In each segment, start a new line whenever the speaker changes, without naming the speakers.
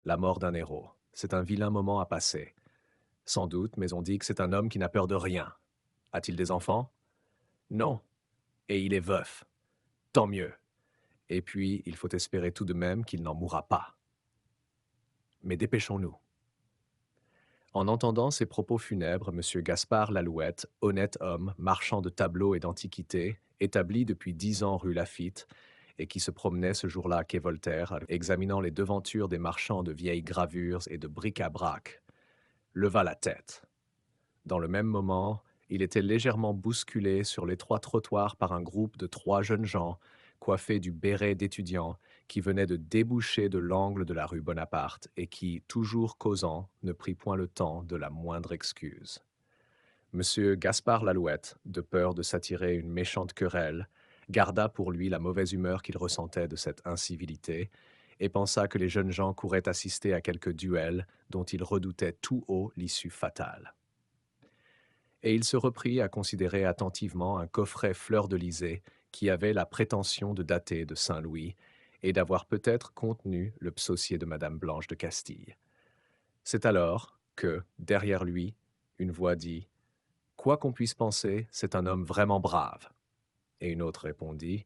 La mort d'un héros. C'est un vilain moment à passer. Sans doute, mais on dit que c'est un homme qui n'a peur de rien. A-t-il des enfants? Non. Et il est veuf. Tant mieux. Et puis, il faut espérer tout de même qu'il n'en mourra pas. Mais dépêchons-nous. En entendant ces propos funèbres, M. Gaspard Lalouette, honnête homme, marchand de tableaux et d'antiquités, établi depuis 10 ans rue Laffitte, et qui se promenait ce jour-là quai Voltaire, examinant les devantures des marchands de vieilles gravures et de bric-à-brac, leva la tête. Dans le même moment, il était légèrement bousculé sur l'étroit trottoir par un groupe de 3 jeunes gens, coiffés du béret d'étudiants, qui venaient de déboucher de l'angle de la rue Bonaparte et qui, toujours causant, ne prit point le temps de la moindre excuse. Monsieur Gaspard Lalouette, de peur de s'attirer une méchante querelle, garda pour lui la mauvaise humeur qu'il ressentait de cette incivilité, et pensa que les jeunes gens couraient assister à quelque duel dont il redoutait tout haut l'issue fatale. Et il se reprit à considérer attentivement un coffret fleur-de-lysée qui avait la prétention de dater de Saint-Louis et d'avoir peut-être contenu le psautier de Madame Blanche de Castille. C'est alors que, derrière lui, une voix dit: «Quoi qu'on puisse penser, c'est un homme vraiment brave.» Et une autre répondit: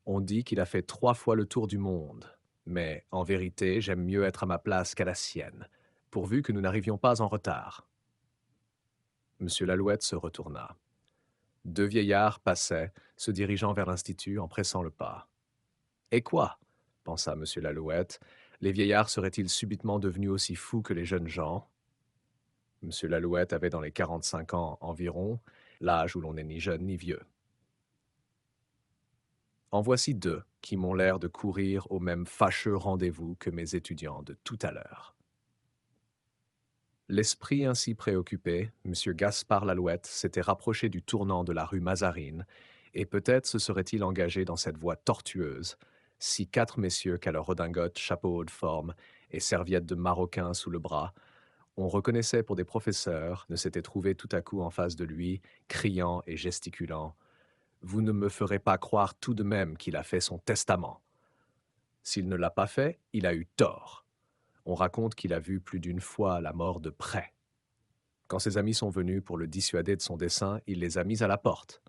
«On dit qu'il a fait 3 fois le tour du monde, mais en vérité, j'aime mieux être à ma place qu'à la sienne, pourvu que nous n'arrivions pas en retard.» Monsieur Lalouette se retourna. 2 vieillards passaient, se dirigeant vers l'Institut en pressant le pas. «Et quoi?» pensa M. Lalouette. «Les vieillards seraient-ils subitement devenus aussi fous que les jeunes gens?» M. Lalouette avait dans les 45 ans environ, l'âge où l'on n'est ni jeune ni vieux. En voici 2 qui m'ont l'air de courir au même fâcheux rendez-vous que mes étudiants de tout à l'heure. L'esprit ainsi préoccupé, M. Gaspard Lalouette s'était rapproché du tournant de la rue Mazarine, et peut-être se serait-il engagé dans cette voie tortueuse, si 4 messieurs qu'à leur redingote, chapeau haut de forme et serviettes de maroquin sous le bras, on reconnaissait pour des professeurs, ne s'étaient trouvés tout à coup en face de lui, criant et gesticulant: «Vous ne me ferez pas croire tout de même qu'il a fait son testament. S'il ne l'a pas fait, il a eu tort. On raconte qu'il a vu plus d'une fois la mort de près. Quand ses amis sont venus pour le dissuader de son dessein, il les a mis à la porte.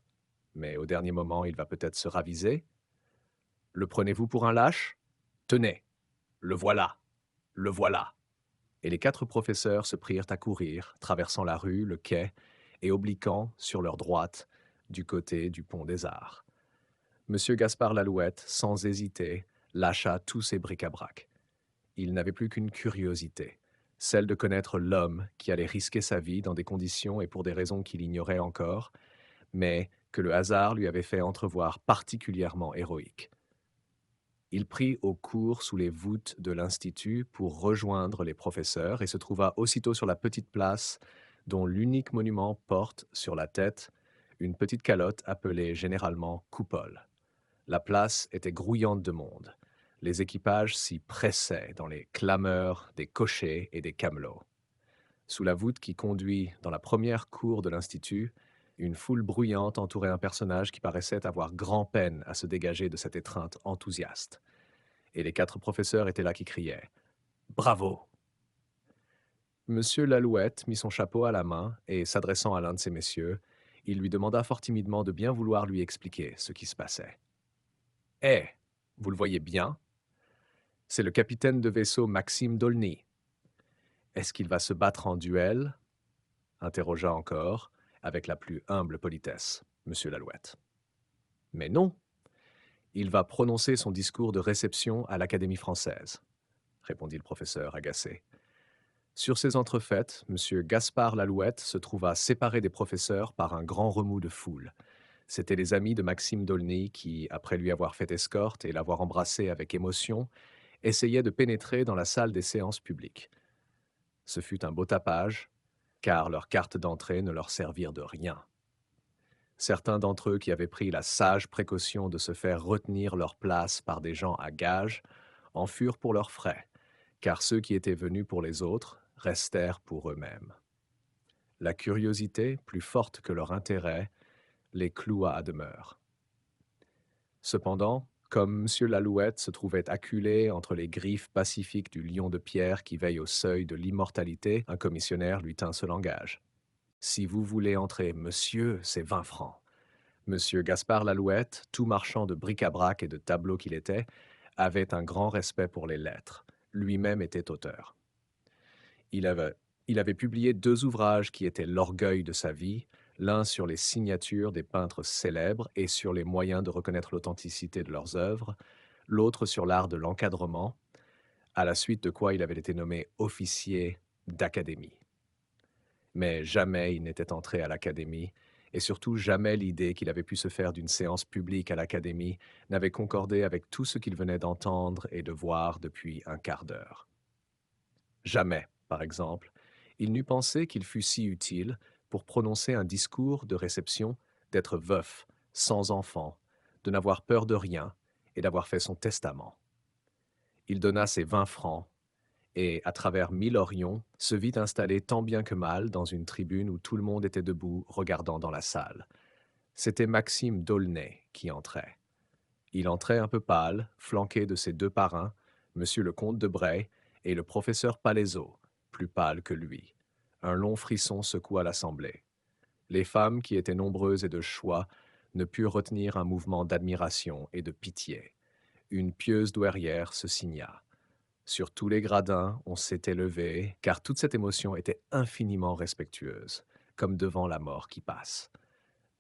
Mais au dernier moment, il va peut-être se raviser. Le prenez-vous pour un lâche? Tenez, le voilà, le voilà.» Et les 4 professeurs se prirent à courir, traversant la rue, le quai, et obliquant, sur leur droite, du côté du pont des Arts. Monsieur Gaspard Lalouette, sans hésiter, lâcha tous ses bric-à-brac. Il n'avait plus qu'une curiosité, celle de connaître l'homme qui allait risquer sa vie dans des conditions et pour des raisons qu'il ignorait encore, mais que le hasard lui avait fait entrevoir particulièrement héroïques. Il prit au cours sous les voûtes de l'Institut pour rejoindre les professeurs et se trouva aussitôt sur la petite place dont l'unique monument porte, sur la tête, une petite calotte appelée généralement coupole. La place était grouillante de monde. Les équipages s'y pressaient dans les clameurs des cochers et des camelots. Sous la voûte qui conduit dans la première cour de l'Institut, une foule bruyante entourait un personnage qui paraissait avoir grand-peine à se dégager de cette étreinte enthousiaste. Et les 4 professeurs étaient là qui criaient: «Bravo!» Monsieur Lalouette mit son chapeau à la main et, s'adressant à l'un de ces messieurs, il lui demanda fort timidement de bien vouloir lui expliquer ce qui se passait. «Eh, vous le voyez bien, c'est le capitaine de vaisseau Maxime D'aulnay. Est-ce qu'il va se battre en duel?» interrogea encore, avec la plus humble politesse, Monsieur Lalouette. «Mais non, il va prononcer son discours de réception à l'Académie française», répondit le professeur agacé. Sur ces entrefaites, M. Gaspard Lalouette se trouva séparé des professeurs par un grand remous de foule. C'étaient les amis de Maxime D'aulnay qui, après lui avoir fait escorte et l'avoir embrassé avec émotion, essayaient de pénétrer dans la salle des séances publiques. Ce fut un beau tapage, car leurs cartes d'entrée ne leur servirent de rien. Certains d'entre eux qui avaient pris la sage précaution de se faire retenir leur place par des gens à gages en furent pour leurs frais, car ceux qui étaient venus pour les autres restèrent pour eux-mêmes. La curiosité, plus forte que leur intérêt, les cloua à demeure. Cependant, Comme M. Lalouette se trouvait acculé entre les griffes pacifiques du lion de pierre qui veille au seuil de l'immortalité, un commissionnaire lui tint ce langage. Si vous voulez entrer, monsieur, c'est 20 francs. Monsieur Gaspard Lalouette, tout marchand de bric-à-brac et de tableaux qu'il était, avait un grand respect pour les lettres. Lui-même était auteur. Il avait, il avait publié 2 ouvrages qui étaient l'orgueil de sa vie, l'un sur les signatures des peintres célèbres et sur les moyens de reconnaître l'authenticité de leurs œuvres, l'autre sur l'art de l'encadrement, à la suite de quoi il avait été nommé officier d'académie. Mais jamais il n'était entré à l'académie, et surtout jamais l'idée qu'il avait pu se faire d'une séance publique à l'académie n'avait concordé avec tout ce qu'il venait d'entendre et de voir depuis un quart d'heure. Jamais, par exemple, il n'eût pensé qu'il fût si utile pour prononcer un discours de réception, d'être veuf, sans enfant, de n'avoir peur de rien et d'avoir fait son testament. Il donna ses 20 francs et, à travers 1000 orions, se vit installé tant bien que mal dans une tribune où tout le monde était debout regardant dans la salle. C'était Maxime d'Aulnay qui entrait. Il entrait un peu pâle, flanqué de ses 2 parrains, monsieur le comte de Bray et le professeur Palaiseau, plus pâle que lui. Un long frisson secoua l'assemblée. Les femmes, qui étaient nombreuses et de choix, ne purent retenir un mouvement d'admiration et de pitié. Une pieuse douairière se signa. Sur tous les gradins, on s'était levé, car toute cette émotion était infiniment respectueuse, comme devant la mort qui passe.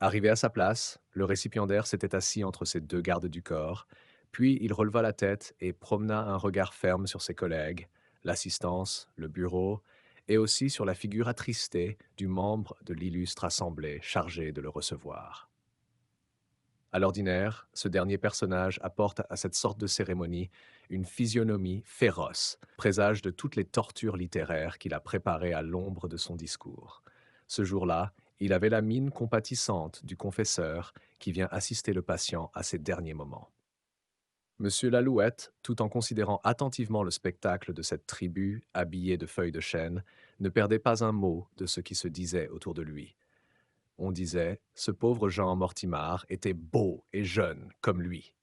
Arrivé à sa place, le récipiendaire s'était assis entre ses 2 gardes du corps, puis il releva la tête et promena un regard ferme sur ses collègues, l'assistance, le bureau, et aussi sur la figure attristée du membre de l'illustre assemblée chargé de le recevoir. À l'ordinaire, ce dernier personnage apporte à cette sorte de cérémonie une physionomie féroce, présage de toutes les tortures littéraires qu'il a préparées à l'ombre de son discours. Ce jour-là, il avait la mine compatissante du confesseur qui vient assister le patient à ses derniers moments. Monsieur Lalouette, tout en considérant attentivement le spectacle de cette tribu habillée de feuilles de chêne, ne perdait pas un mot de ce qui se disait autour de lui. On disait, ce pauvre Jean Mortimar était beau et jeune comme lui,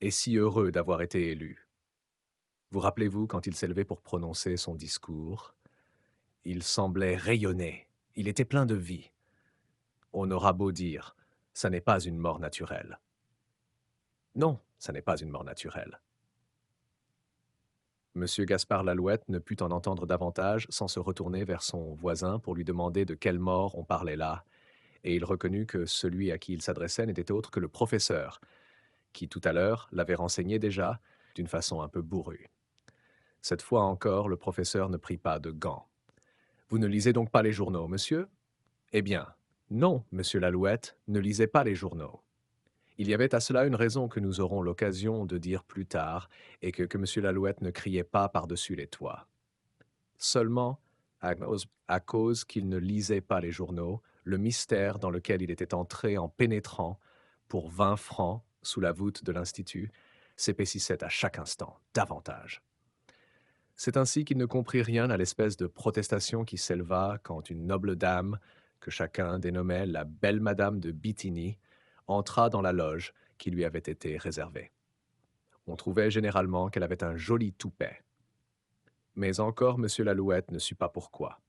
et si heureux d'avoir été élu. Vous rappelez-vous quand il s'est levé pour prononcer son discours? Il semblait rayonner, il était plein de vie. On aura beau dire, ça n'est pas une mort naturelle. Non, ça n'est pas une mort naturelle. Monsieur Gaspard Lalouette ne put en entendre davantage sans se retourner vers son voisin pour lui demander de quelle mort on parlait là, et il reconnut que celui à qui il s'adressait n'était autre que le professeur, qui tout à l'heure l'avait renseigné déjà, d'une façon un peu bourrue. Cette fois encore, le professeur ne prit pas de gants. Vous ne lisez donc pas les journaux, monsieur? Eh bien, non, monsieur Lalouette, ne lisez pas les journaux. Il y avait à cela une raison que nous aurons l'occasion de dire plus tard, et que monsieur Lalouette ne criait pas par-dessus les toits. Seulement, à cause qu'il ne lisait pas les journaux, le mystère dans lequel il était entré en pénétrant, pour 20 francs, sous la voûte de l'Institut, s'épaississait à chaque instant, davantage. C'est ainsi qu'il ne comprit rien à l'espèce de protestation qui s'éleva quand une noble dame, que chacun dénommait la belle madame de Bithynie, entra dans la loge qui lui avait été réservée. On trouvait généralement qu'elle avait un joli toupet. Mais encore M. Lalouette ne sut pas pourquoi.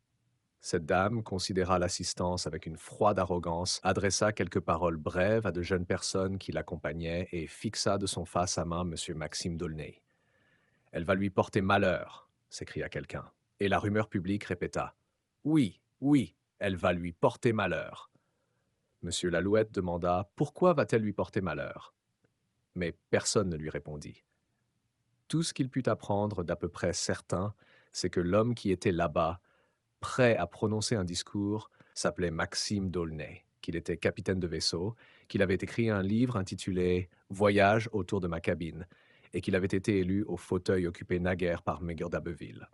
Cette dame considéra l'assistance avec une froide arrogance, adressa quelques paroles brèves à de jeunes personnes qui l'accompagnaient et fixa de son face à main M. Maxime d'Aulnay. Elle va lui porter malheur, s'écria quelqu'un. Et la rumeur publique répéta. Oui, oui, elle va lui porter malheur. M. Lalouette demanda pourquoi va-t-elle lui porter malheur. Mais personne ne lui répondit. Tout ce qu'il put apprendre d'à peu près certain, c'est que l'homme qui était là-bas, prêt à prononcer un discours, s'appelait Maxime d'Aulnay, qu'il était capitaine de vaisseau, qu'il avait écrit un livre intitulé Voyage autour de ma cabine, et qu'il avait été élu au fauteuil occupé naguère par Maigre d'Abbeville.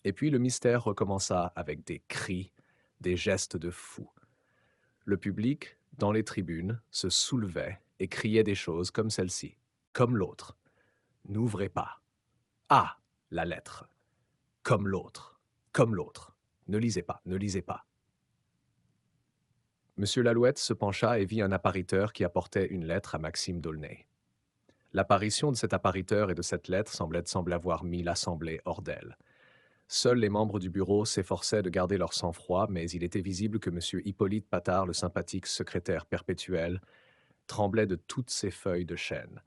Et puis le mystère recommença avec des cris, des gestes de fou. Le public, dans les tribunes, se soulevait et criait des choses comme celle-ci, comme l'autre. N'ouvrez pas. Ah, la lettre. Comme l'autre. Comme l'autre. Ne lisez pas, ne lisez pas. Monsieur Lalouette se pencha et vit un appariteur qui apportait une lettre à Maxime d'Aulnay. L'apparition de cet appariteur et de cette lettre semblait avoir mis l'Assemblée hors d'elle. Seuls les membres du bureau s'efforçaient de garder leur sang-froid, mais il était visible que M. Hippolyte Patard, le sympathique secrétaire perpétuel, tremblait de toutes ses feuilles de chêne.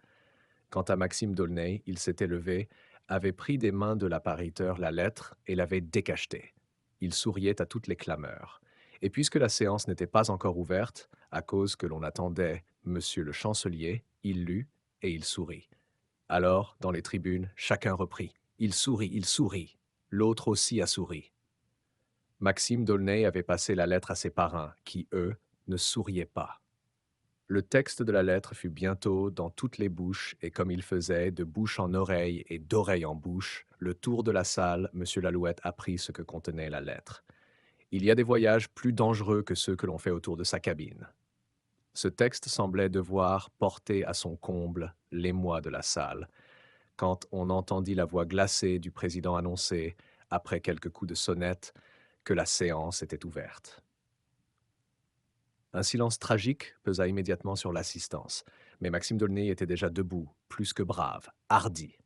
Quant à Maxime D'aulnay, il s'était levé, avait pris des mains de l'appariteur la lettre et l'avait décachetée. Il souriait à toutes les clameurs. Et puisque la séance n'était pas encore ouverte, à cause que l'on attendait Monsieur le chancelier, il lut et il sourit. Alors, dans les tribunes, chacun reprit. Il sourit, il sourit. L'autre aussi a souri. Maxime D'aulnay avait passé la lettre à ses parrains, qui, eux, ne souriaient pas. Le texte de la lettre fut bientôt dans toutes les bouches, et comme il faisait, de bouche en oreille et d'oreille en bouche, le tour de la salle, M. Lalouette apprit ce que contenait la lettre. Il y a des voyages plus dangereux que ceux que l'on fait autour de sa cabine. Ce texte semblait devoir porter à son comble l'émoi de la salle, quand on entendit la voix glacée du président annoncer, après quelques coups de sonnette, que la séance était ouverte. Un silence tragique pesa immédiatement sur l'assistance, mais Maxime D'aulnay était déjà debout, plus que brave, hardi.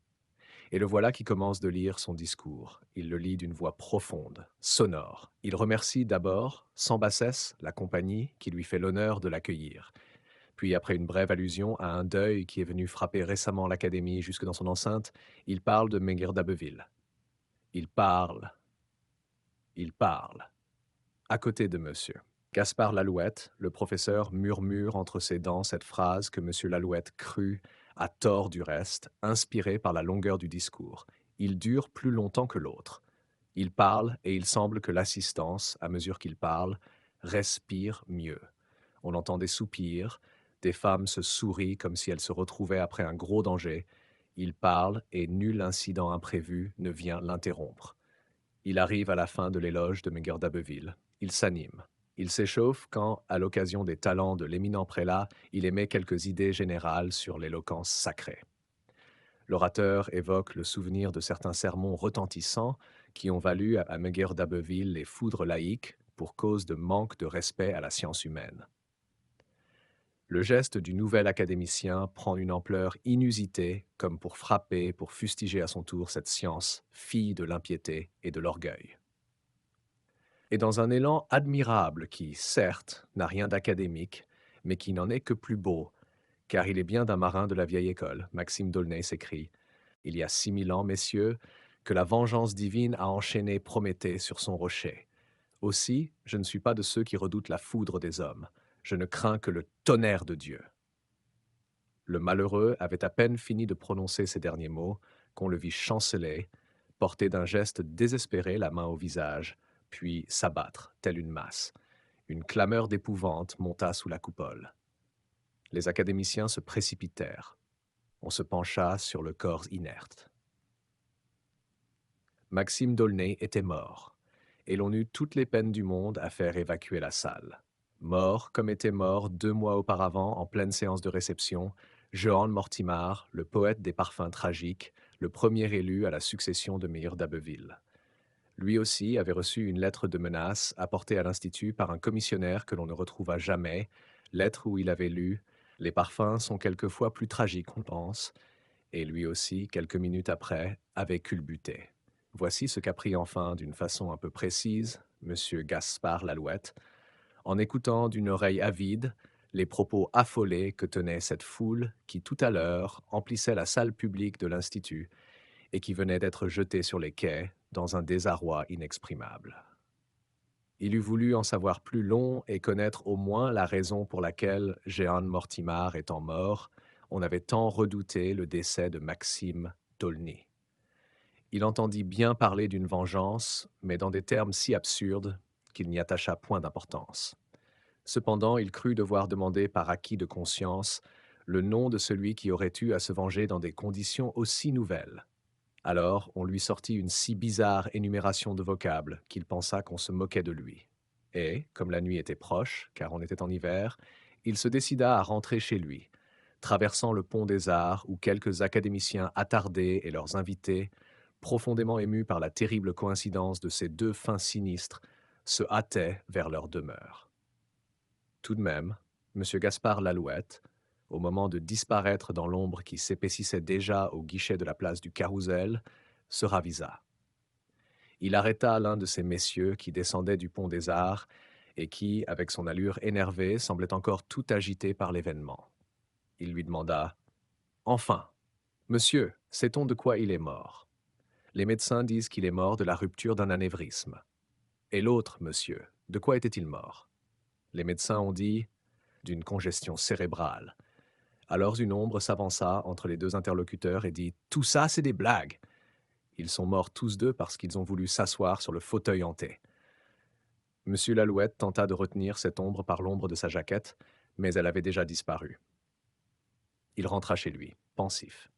Et le voilà qui commence de lire son discours. Il le lit d'une voix profonde, sonore. Il remercie d'abord, sans bassesse, la compagnie qui lui fait l'honneur de l'accueillir. Puis, après une brève allusion à un deuil qui est venu frapper récemment l'Académie jusque dans son enceinte, il parle de Menguer d'Abbeville. Il parle, il parle, à côté de monsieur. Gaspard Lalouette, le professeur, murmure entre ses dents cette phrase que monsieur Lalouette crut, à tort du reste, inspirée par la longueur du discours. Il dure plus longtemps que l'autre. Il parle et il semble que l'assistance, à mesure qu'il parle, respire mieux. On entend des soupirs, des femmes se sourient comme si elles se retrouvaient après un gros danger. Il parle et nul incident imprévu ne vient l'interrompre. Il arrive à la fin de l'éloge de Meguer d'Abbeville. Il s'anime. Il s'échauffe quand, à l'occasion des talents de l'éminent prélat, il émet quelques idées générales sur l'éloquence sacrée. L'orateur évoque le souvenir de certains sermons retentissants qui ont valu à Meguer d'Abbeville les foudres laïques pour cause de manque de respect à la science humaine. Le geste du nouvel académicien prend une ampleur inusitée, comme pour frapper, pour fustiger à son tour cette science, fille de l'impiété et de l'orgueil. Et dans un élan admirable qui, certes, n'a rien d'académique, mais qui n'en est que plus beau, car il est bien d'un marin de la vieille école, Maxime D'aulnay s'écrie. Il y a 6000 ans, messieurs, que la vengeance divine a enchaîné Prométhée sur son rocher. Aussi, je ne suis pas de ceux qui redoutent la foudre des hommes. Je ne crains que le tonnerre de Dieu. Le malheureux avait à peine fini de prononcer ces derniers mots qu'on le vit chanceler, porter d'un geste désespéré la main au visage, puis s'abattre, telle une masse. Une clameur d'épouvante monta sous la coupole. Les académiciens se précipitèrent. On se pencha sur le corps inerte. Maxime D'aulnay était mort, et l'on eut toutes les peines du monde à faire évacuer la salle. Mort comme était mort 2 mois auparavant, en pleine séance de réception, Jehan Mortimar, le poète des parfums tragiques, le premier élu à la succession de Meguer d'Abbeville. Lui aussi avait reçu une lettre de menace apportée à l'Institut par un commissionnaire que l'on ne retrouva jamais, lettre où il avait lu « Les parfums sont quelquefois plus tragiques qu'on pense », et lui aussi, quelques minutes après, avait culbuté. Voici ce qu'apprit enfin, d'une façon un peu précise, M. Gaspard Lalouette, en écoutant d'une oreille avide les propos affolés que tenait cette foule qui, tout à l'heure, emplissait la salle publique de l'Institut et qui venait d'être jetée sur les quais dans un désarroi inexprimable. Il eût voulu en savoir plus long et connaître au moins la raison pour laquelle, Jehan Mortimar étant mort, on avait tant redouté le décès de Maxime D'aulnay. Il entendit bien parler d'une vengeance, mais dans des termes si absurdes qu'il n'y attacha point d'importance. Cependant, il crut devoir demander par acquis de conscience le nom de celui qui aurait eu à se venger dans des conditions aussi nouvelles. Alors, on lui sortit une si bizarre énumération de vocables qu'il pensa qu'on se moquait de lui. Et, comme la nuit était proche, car on était en hiver, il se décida à rentrer chez lui, traversant le pont des Arts où quelques académiciens attardés et leurs invités, profondément émus par la terrible coïncidence de ces deux fins sinistres, se hâtaient vers leur demeure. Tout de même, M. Gaspard Lalouette, au moment de disparaître dans l'ombre qui s'épaississait déjà au guichet de la place du Carrousel, se ravisa. Il arrêta l'un de ces messieurs qui descendaient du pont des Arts et qui, avec son allure énervée, semblait encore tout agité par l'événement. Il lui demanda: Enfin, monsieur, sait-on de quoi il est mort? Les médecins disent qu'il est mort de la rupture d'un anévrisme. Et l'autre, monsieur, de quoi était-il mort? Les médecins ont dit d'une congestion cérébrale. Alors une ombre s'avança entre les deux interlocuteurs et dit: Tout ça, c'est des blagues. Ils sont morts tous deux parce qu'ils ont voulu s'asseoir sur le fauteuil hanté. Monsieur Lalouette tenta de retenir cette ombre par l'ombre de sa jaquette, mais elle avait déjà disparu. Il rentra chez lui, pensif.